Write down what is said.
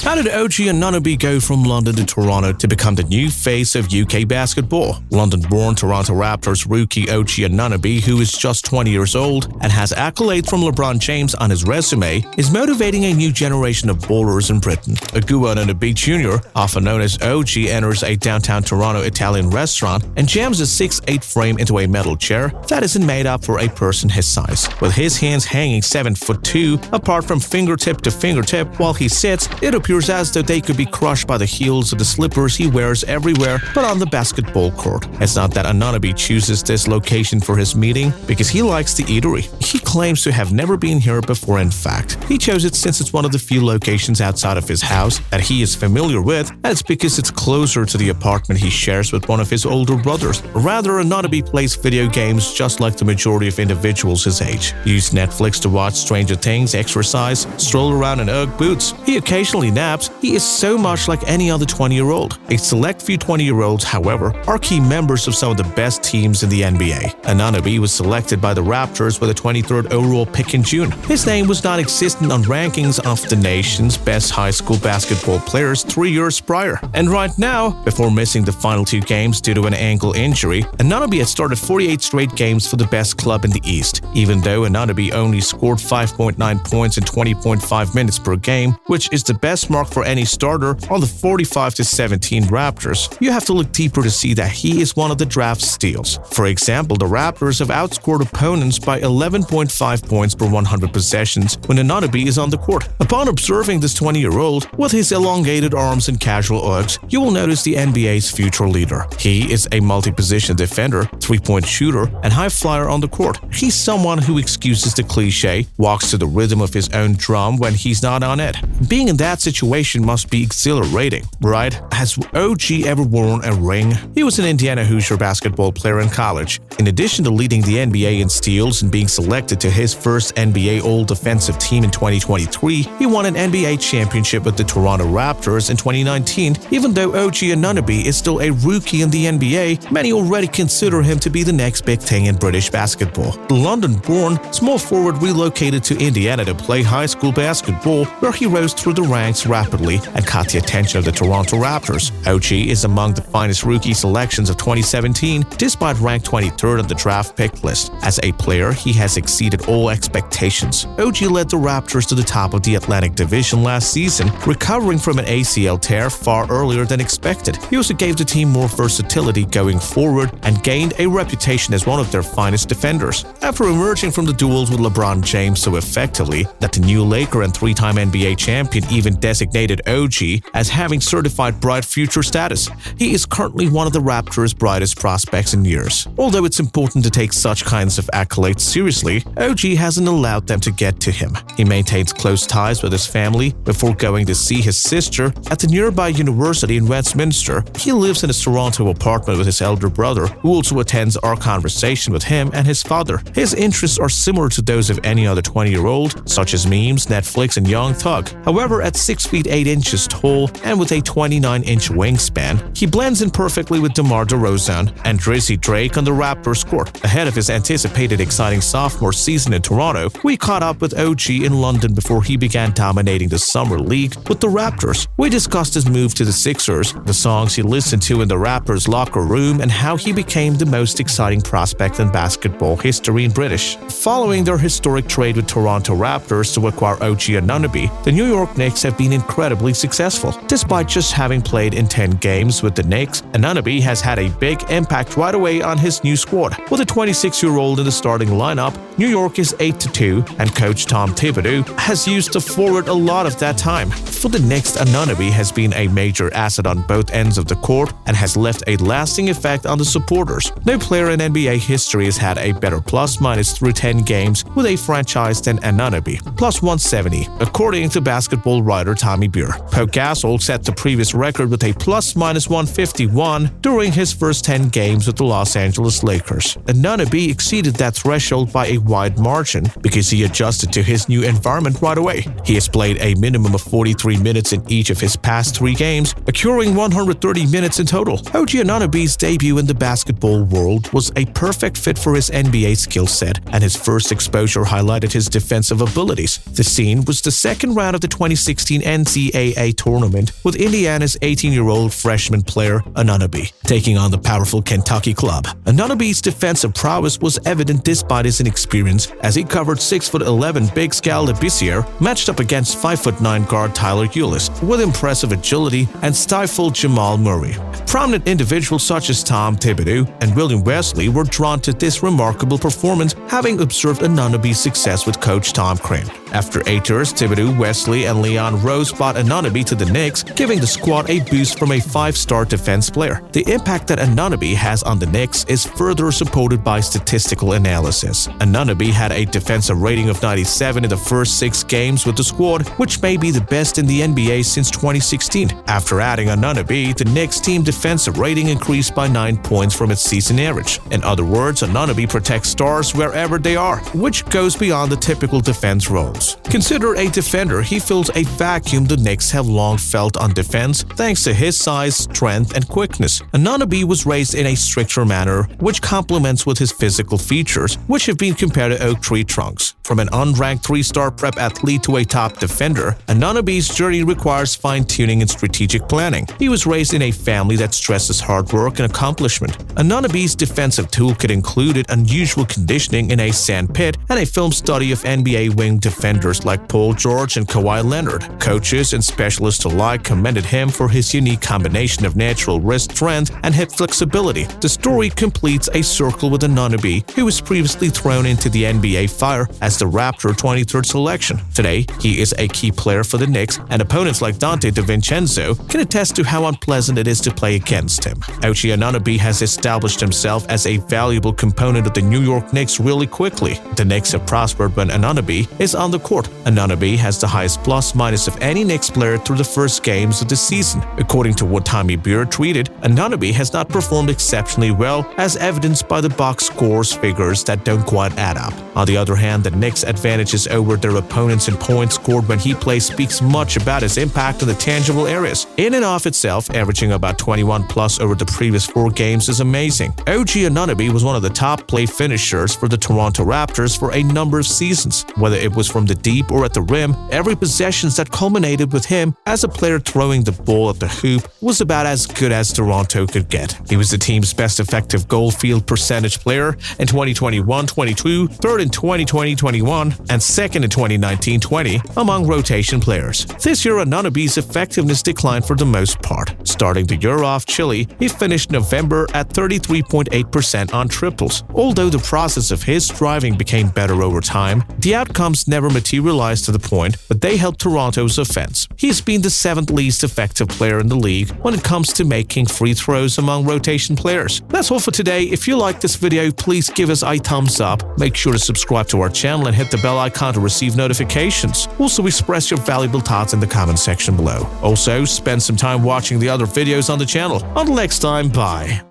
How did OG Anunoby go from London to Toronto to become the new face of UK basketball? London-born Toronto Raptors rookie OG Anunoby, who is just 20 years old and has accolades from LeBron James on his resume, is motivating a new generation of ballers in Britain. Aguba Anunoby Jr., often known as OG, enters a downtown Toronto Italian restaurant and jams a 6'8" frame into a metal chair that isn't made up for a person his size. With his hands hanging 7'2" apart from fingertip to fingertip while he sits, it appears as though they could be crushed by the heels of the slippers he wears everywhere but on the basketball court. It's not that Anunoby chooses this location for his meeting because he likes the eatery. He claims to have never been here before. In fact, he chose it since it's one of the few locations outside of his house that he is familiar with, and it's because it's closer to the apartment he shares with one of his older brothers. Rather, Anunoby plays video games just like the majority of individuals his age. He uses Netflix to watch Stranger Things, exercise, stroll around in UGG boots. He occasionally naps. He is so much like any other 20-year-old. A select few 20-year-olds, however, are key members of some of the best teams in the NBA. Anunoby was selected by the Raptors with a 23rd overall pick in June. His name was not existent on rankings of the nation's best high school basketball players 3 years prior. And right now, before missing the final 2 games due to an ankle injury, Anunoby had started 48 straight games for the best club in the East, even though Anunoby only scored 5.9 points in 20.5 minutes per game, which is the best mark for any starter on the 45-17 Raptors. You have to look deeper to see that he is one of the draft steals. For example, the Raptors have outscored opponents by 11.5 points per 100 possessions when Anunoby is on the court. Upon observing this 20-year-old with his elongated arms and casual Uggs, you will notice the NBA's future leader. He is a multi-position defender, three-point shooter, and high flyer on the court. He's someone who excuses the cliche, walks to the rhythm of his own drum when he's not on it. Being in that situation must be exhilarating, right? Has OG ever worn a ring? He was an Indiana Hoosier basketball player in college. In addition to leading the NBA in steals and being selected to his first NBA All-Defensive Team in 2023, he won an NBA championship with the Toronto Raptors in 2019. Even though OG Anunoby is still a rookie in the NBA, many already consider him to be the next big thing in British basketball. The London-born small forward relocated to Indiana to play high school basketball, where he rose through the ranks rapidly and caught the attention of the Toronto Raptors. OG is among the finest rookie selections of 2017, despite ranked 23rd on the draft pick list. As a player, he has exceeded all expectations. OG led the Raptors to the top of the Atlantic Division last season, recovering from an ACL tear far earlier than expected. He also gave the team more versatility going forward and gained a reputation as one of their finest defenders. After emerging from the duels with LeBron James so effectively that the new Laker and 3-time NBA champion even designated OG as having certified bright future status, he is currently one of the Raptors' brightest prospects in years. Although it's important to take such kinds of accolades seriously, OG hasn't allowed them to get to him. He maintains close ties with his family before going to see his sister at the nearby university in Westminster. He lives in his Toronto apartment with his elder brother, who also attends our conversation with him and his father. His interests are similar to those of any other 20-year-old, such as memes, Netflix, and Young Thug. However, at 6 feet 8 inches tall and with a 29-inch wingspan, he blends in perfectly with DeMar DeRozan and Drizzy Drake on the Raptors court. Ahead of his anticipated exciting sophomore season in Toronto, we caught up with OG in London before he began dominating the summer league with the Raptors. We discussed his move to the Sixers, the songs he listened to in the Raptors locker room, and how he became the most exciting prospect in basketball history in British. Following their historic trade with Toronto Raptors to acquire OG Anunoby, the New York Knicks have been incredibly successful. Despite just having played in 10 games with the Knicks, Anunoby has had a big impact right away on his new squad. With a 26-year-old in the starting lineup, New York is 8-2, and coach Tom Thibodeau has used the forward a lot of that time. For the Knicks, Anunoby has been a major asset on both ends of the court and has left a lasting effect on the supporters. No player in NBA history has had a better plus-minus through 10 games with a franchise than Anunoby, plus 170, according to basketball writer Tommy Beer. Pau Gasol set the previous record with a plus-minus 151 during his first 10 games with the Los Angeles Lakers. Anunoby exceeded that threshold by a wide margin because he adjusted to his new environment right away. He has played a minimum of 43 33 minutes in each of his past 3 games, accruing 130 minutes in total. OG Anunoby's debut in the basketball world was a perfect fit for his NBA skill set, and his first exposure highlighted his defensive abilities. The scene was the second round of the 2016 NCAA tournament, with Indiana's 18-year-old freshman player Anunoby taking on the powerful Kentucky club. Anunoby's defensive prowess was evident despite his inexperience, as he covered 6'11" Big Scal Labissiere matched up against 5'9" guard Tyler Ulis with impressive agility and stifled Jamal Murray. Prominent individuals such as Tom Thibodeau and William Wesley were drawn to this remarkable performance, having observed Anunoby's success with coach Tom Crane. After 8 years, Thibodeau, Wesley, and Leon Rose brought Anunoby to the Knicks, giving the squad a boost from a 5-star defense player. The impact that Anunoby has on the Knicks is further supported by statistical analysis. Anunoby had a defensive rating of 97 in the first 6 games with the squad, which may be the best in the NBA since 2016. After adding Anunoby, the Knicks' team defensive rating increased by 9 points from its season average. In other words, Anunoby protects stars wherever they are, which goes beyond the typical defense roles. Considered a defender, he fills a vacuum the Knicks have long felt on defense thanks to his size, strength, and quickness. Anunoby was raised in a stricter manner, which complements with his physical features, which have been compared to oak tree trunks. From an unranked 3-star prep athlete to a top defender, Anunoby's journey requires fine-tuning and strategic planning. He was raised in a family that stresses hard work and accomplishment. Anunoby's defensive toolkit included unusual conditioning in a sand pit and a film study of NBA wing defenders like Paul George and Kawhi Leonard. Coaches and specialists alike commended him for his unique combination of natural wrist strength and hip flexibility. The story completes a circle with Anunoby, who was previously thrown into the NBA fire as the Raptor 23rd selection. Today, he is a key player for the Knicks, and opponents like Dante DiVincenzo can attest to how unpleasant it is to play against him. OG Anunoby has established himself as a valuable component of the New York Knicks really quickly. The Knicks have prospered when Anunoby is on the court. Anunoby has the highest plus-minus of any Knicks player through the first games of the season. According to what Tommy Beer tweeted, Anunoby has not performed exceptionally well, as evidenced by the box scores figures that don't quite add up. On the other hand, the Knicks' advantages over their opponents in points scored when he plays speaks much about his impact in the tangible areas. In and of itself, averaging about 21 plus over the previous 4 games is amazing. OG Anunoby was one of the top play finishers for the Toronto Raptors for a number of seasons. Whether it was from the deep or at the rim, every possession that culminated with him as a player throwing the ball at the hoop was about as good as Toronto could get. He was the team's best effective goal field percentage player in 2021-22, third in 2020-21, and second in 2019-20 among rotation players. This year, Anunoby's effectiveness declined for the most part. Starting the year off chilly, he finished November at 33.8% on triples. Although the process of his driving became better over time, the outcomes never materialized to the point, but they helped Toronto's offense. He's been the 7th least effective player in the league when it comes to making free throws among rotation players. That's all for today. If you like this video, please give us a thumbs up. Make sure to subscribe to our channel and hit the bell icon to receive notifications. Also, express your valuable thoughts in the comment section below. Also, spend some time watching the other videos on the channel. Until next time, bye.